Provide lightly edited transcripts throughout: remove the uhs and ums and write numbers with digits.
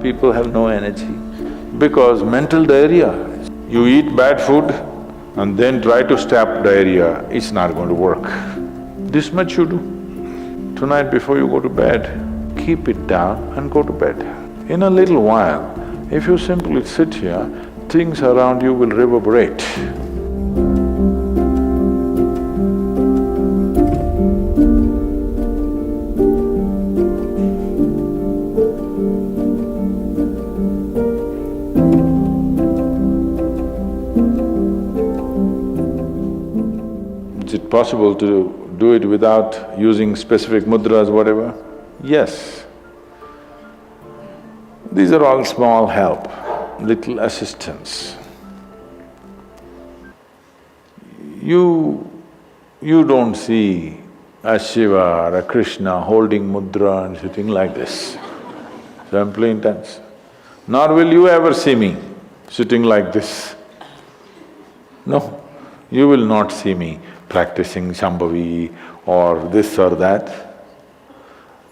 people have no energy? Because mental diarrhea. You eat bad food and then try to stop diarrhea, it's not going to work. This much you do. Tonight before you go to bed, keep it down and go to bed. In a little while, if you simply sit here, things around you will reverberate. Is it possible to do it without using specific mudras, whatever? Yes. These are all small help, little assistance. You don't see a Shiva or a Krishna holding mudra and sitting like this, simply intense. Nor will you ever see me sitting like this. No, you will not see me practicing Shambhavi or this or that.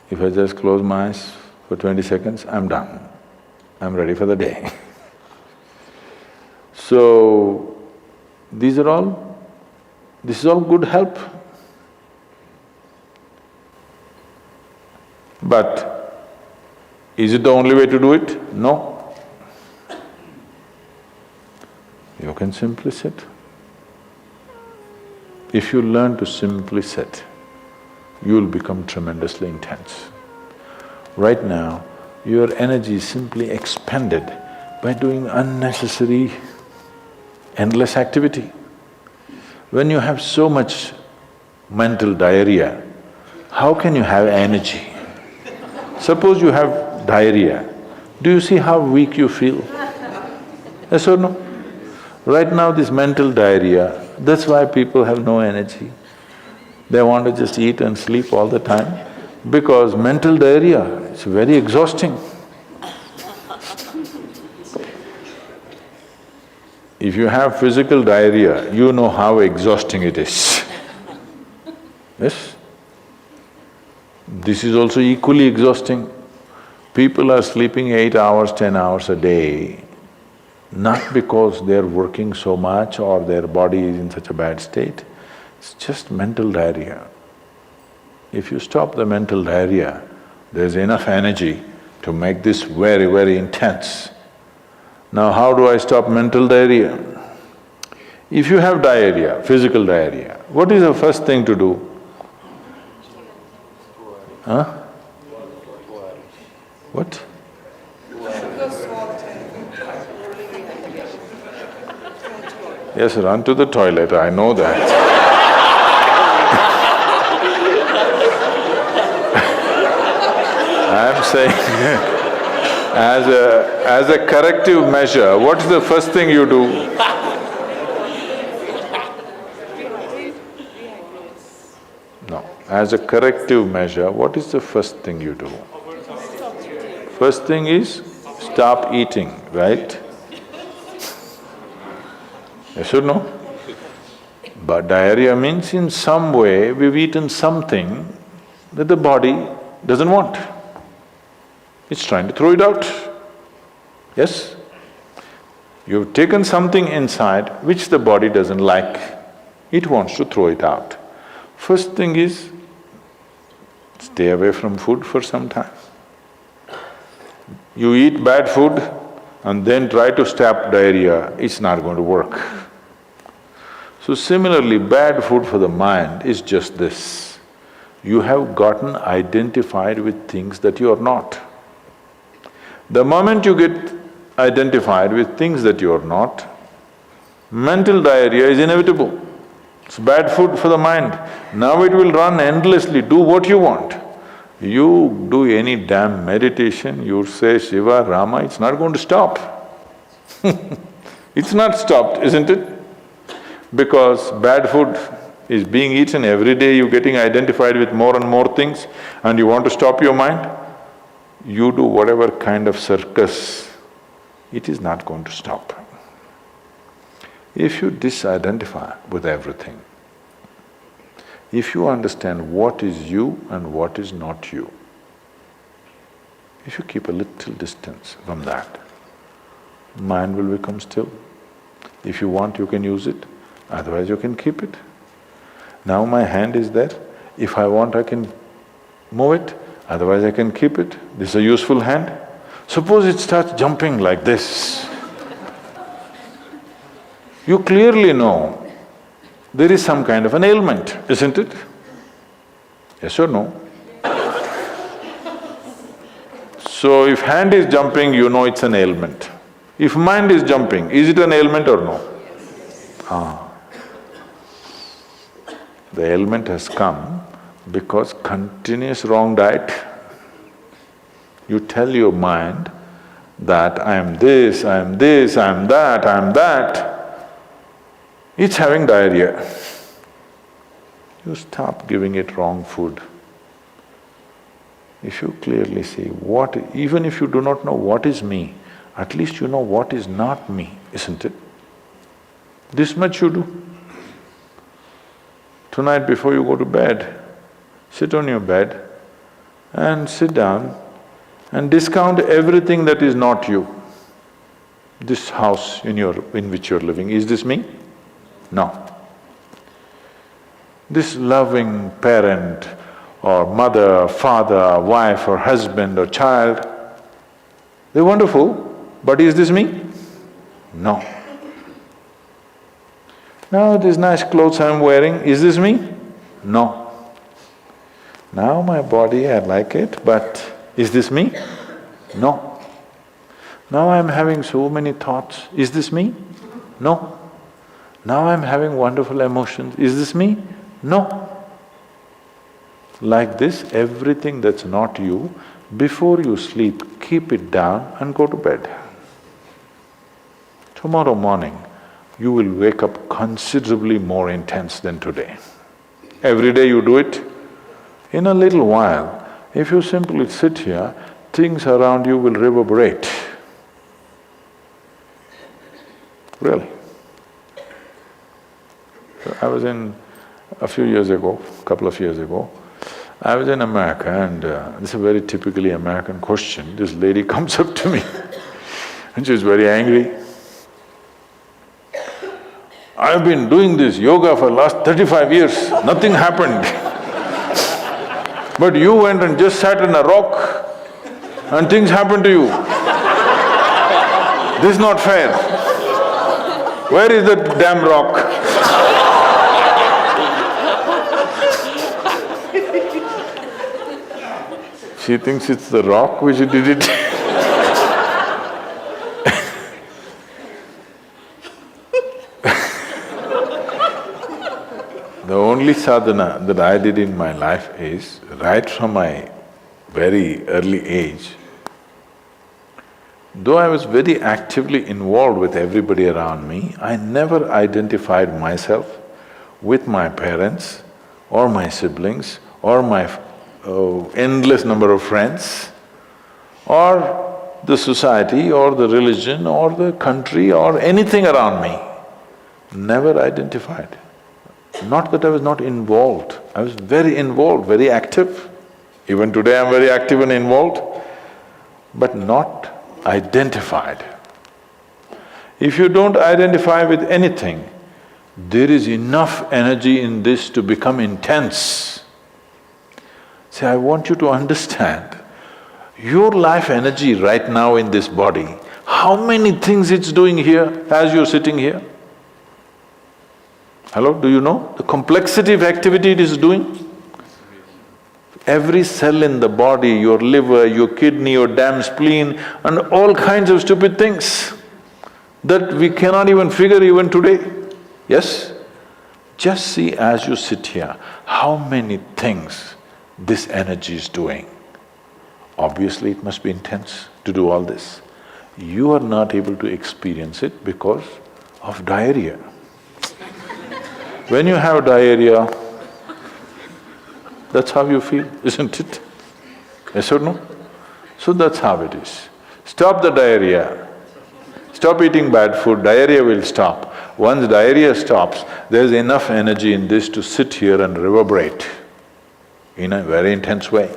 If I just close my eyes for 20 seconds, I'm done. I'm ready for the day. So, this is all good help. But is it the only way to do it? No. You can simply sit. If you learn to simply sit, you'll become tremendously intense. Right now, your energy is simply expended by doing unnecessary, endless activity. When you have so much mental diarrhea, how can you have energy? Suppose you have diarrhea, do you see how weak you feel? Yes or no? Right now this mental diarrhea, that's why people have no energy. They want to just eat and sleep all the time because mental diarrhea is very exhausting. If you have physical diarrhea, you know how exhausting it is. Yes? This is also equally exhausting. People are sleeping 8 hours, 10 hours a day, not because they're working so much or their body is in such a bad state, it's just mental diarrhea. If you stop the mental diarrhea, there's enough energy to make this very, very intense. Now how do I stop mental diarrhea? If you have diarrhea, physical diarrhea, what is the first thing to do? Huh? What? Yes, run to the toilet, I know that. I'm saying as a corrective measure, what is the first thing you do? No, as a corrective measure, what is the first thing you do? First thing is stop eating, right? Yes or no? But diarrhea means in some way we've eaten something that the body doesn't want. It's trying to throw it out. Yes? You've taken something inside which the body doesn't like, it wants to throw it out. First thing is, stay away from food for some time. You eat bad food and then try to stop diarrhea, it's not going to work. So similarly, bad food for the mind is just this. You have gotten identified with things that you are not. The moment you get identified with things that you are not, mental diarrhea is inevitable. It's bad food for the mind. Now it will run endlessly, do what you want. You do any damn meditation, you say Shiva, Rama, it's not going to stop. It's not stopped, isn't it? Because bad food is being eaten every day, you're getting identified with more and more things and you want to stop your mind, you do whatever kind of circus, it is not going to stop. If you disidentify with everything, if you understand what is you and what is not you, If you keep a little distance from that, mind will become still. If you want, you can use it, otherwise you can keep it. Now my hand is there, if I want I can move it, otherwise I can keep it. This is a useful hand. Suppose it starts jumping like this. You clearly know there is some kind of an ailment, isn't it? Yes or no? So if hand is jumping, you know it's an ailment. If mind is jumping, is it an ailment or no? The ailment has come because continuous wrong diet. You tell your mind that I am this, I am this, I am that, I am that. It's having diarrhea. You stop giving it wrong food. If you clearly see what… even if you do not know what is me, at least you know what is not me, isn't it? This much you do. Tonight before you go to bed, sit on your bed and sit down and discount everything that is not you. This house in which you're living, is this me? No. This loving parent or mother, father, wife or husband or child, they're wonderful, but is this me? No. Now these nice clothes I'm wearing, is this me? No. Now my body, I like it, but is this me? No. Now I'm having so many thoughts, is this me? No. Now I'm having wonderful emotions, is this me? No. Like this, everything that's not you, before you sleep, keep it down and go to bed. Tomorrow morning, you will wake up considerably more intense than today. Every day you do it. In a little while, if you simply sit here, things around you will reverberate. Really. So I was in… a few years ago, couple of years ago, I was in America and this is a very typically American question. This lady comes up to me and she's very angry. I've been doing this yoga for last 35 years, nothing happened. But you went and just sat on a rock and things happened to you. This is not fair. Where is the damn rock? She thinks it's the rock which did it. The only sadhana that I did in my life is, right from my very early age, though I was very actively involved with everybody around me, I never identified myself with my parents or my siblings or my endless number of friends or the society or the religion or the country or anything around me. Never identified. Not that I was not involved, I was very involved, very active. Even today I'm very active and involved, but not identified. If you don't identify with anything, there is enough energy in this to become intense. See, I want you to understand, your life energy right now in this body, how many things it's doing here as you're sitting here? Hello, do you know the complexity of activity it is doing? Every cell in the body, your liver, your kidney, your damn spleen and all kinds of stupid things that we cannot even figure even today. Yes? Just see as you sit here, how many things this energy is doing. Obviously it must be intense to do all this. You are not able to experience it because of diarrhea. When you have diarrhea, that's how you feel, isn't it? Yes or no? So that's how it is. Stop the diarrhea. Stop eating bad food, diarrhea will stop. Once diarrhea stops, there's enough energy in this to sit here and reverberate in a very intense way.